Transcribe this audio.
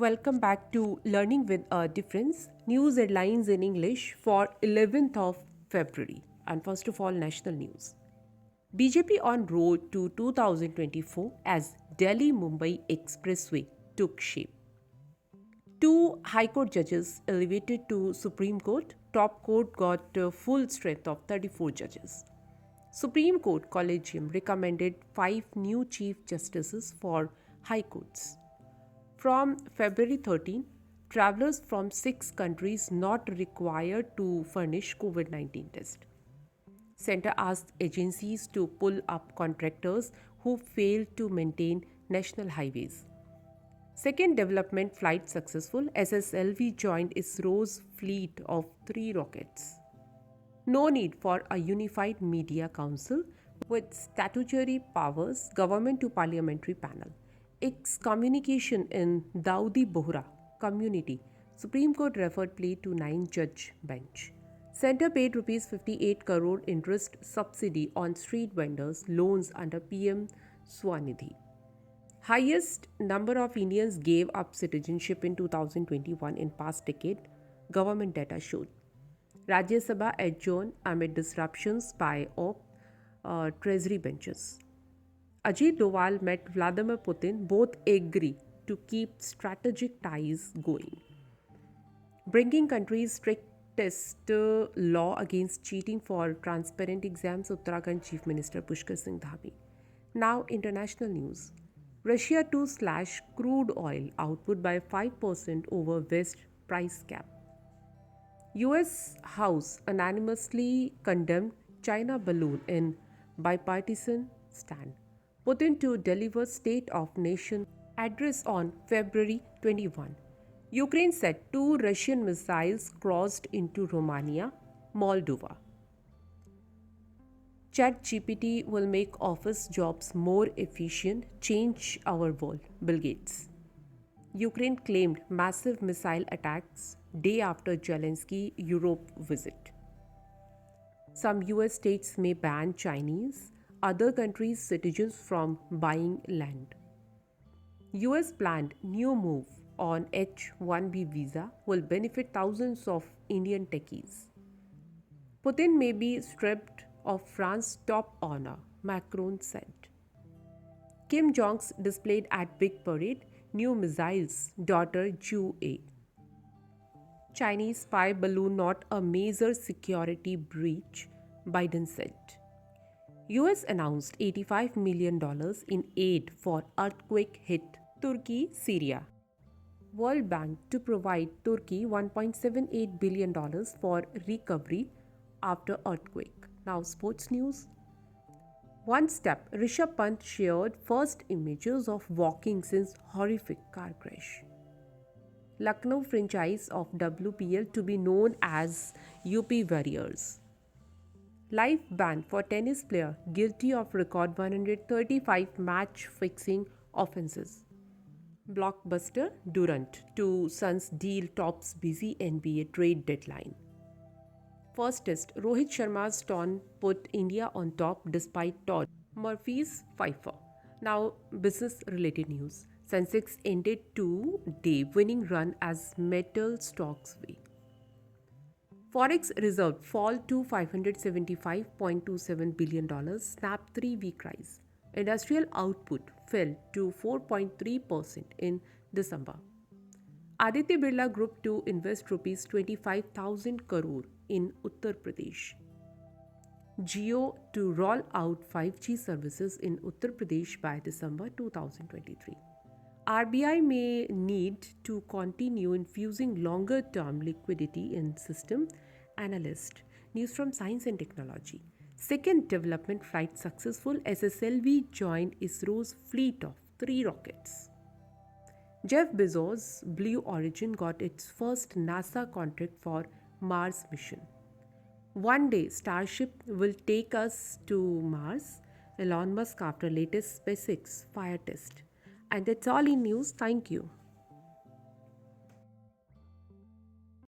Welcome back to Learning with a Difference, news headlines in English for 11th of February. And first of all, national news. BJP on road to 2024 as Delhi Mumbai Expressway took shape. Two High Court judges elevated to Supreme Court. Top court got full strength of 34 judges. Supreme Court Collegium recommended 5 new Chief Justices for High Courts. From February 13, travelers from 6 countries not required to furnish COVID 19 test. Centre asked agencies to pull up contractors who failed to maintain national highways. Second development flight successful. SSLV joined ISRO's fleet of 3 rockets. No need for a unified media council with statutory powers, government to parliamentary panel. Excommunication in Dawoodi Bohra community. Supreme Court referred plea to 9 judge bench. Centre paid Rs 58 crore interest subsidy on street vendors loans under PM Swanidhi. Highest number of Indians gave up citizenship in 2021 in past decade, government data showed. Rajya Sabha adjourned amid disruptions by treasury benches. Ajit Doval met Vladimir Putin, both agree to keep strategic ties going. Bringing country's strictest law against cheating for transparent exams, Uttarakhand Chief Minister Pushkar Singh Dhami. Now, international news. Russia to slash crude oil output by 5% over West price cap. US House unanimously condemned China balloon in bipartisan stand. Putin to deliver State of Nation address on February 21. Ukraine said 2 Russian missiles crossed into Romania, Moldova. ChatGPT will make office jobs more efficient, change our world. Bill Gates. Ukraine claimed massive missile attacks day after Zelensky Europe visit. Some US states may ban Chinese, other countries' citizens from buying land. US planned new move on H-1B visa will benefit thousands of Indian techies. Putin may be stripped of France's top honor, Macron said. Kim Jong's displayed at big parade, new missiles, daughter Ju A. Chinese spy balloon not a major security breach, Biden said. US announced $85 million in aid for earthquake hit Turkey, Syria. World Bank to provide Turkey $1.78 billion for recovery after earthquake. Now sports news. One step, Rishabh Pant shared first images of walking since horrific car crash. Lucknow franchise of WPL to be known as UP Warriors. Life ban for tennis player guilty of record 135 match fixing offences. Blockbuster Durant to Suns deal tops busy NBA trade deadline. First test, Rohit Sharma's turn put India on top despite Todd Murphy's fifer. Now business related news. Sensex ended two-day winning run as metal stocks weigh. Forex reserve fall to $575.27 billion, snap 3-week rise. Industrial output fell to 4.3% in December. Aditya Birla Group to invest Rs 25,000 crore in Uttar Pradesh. Jio to roll out 5G services in Uttar Pradesh by December 2023. RBI may need to continue infusing longer-term liquidity in system, analyst. News from Science and Technology. Second development flight successful. SSLV joined ISRO's fleet of 3 rockets. Jeff Bezos' Blue Origin got its first NASA contract for Mars mission. One day, Starship will take us to Mars. Elon Musk after latest SpaceX fire test. And that's all in news. Thank you.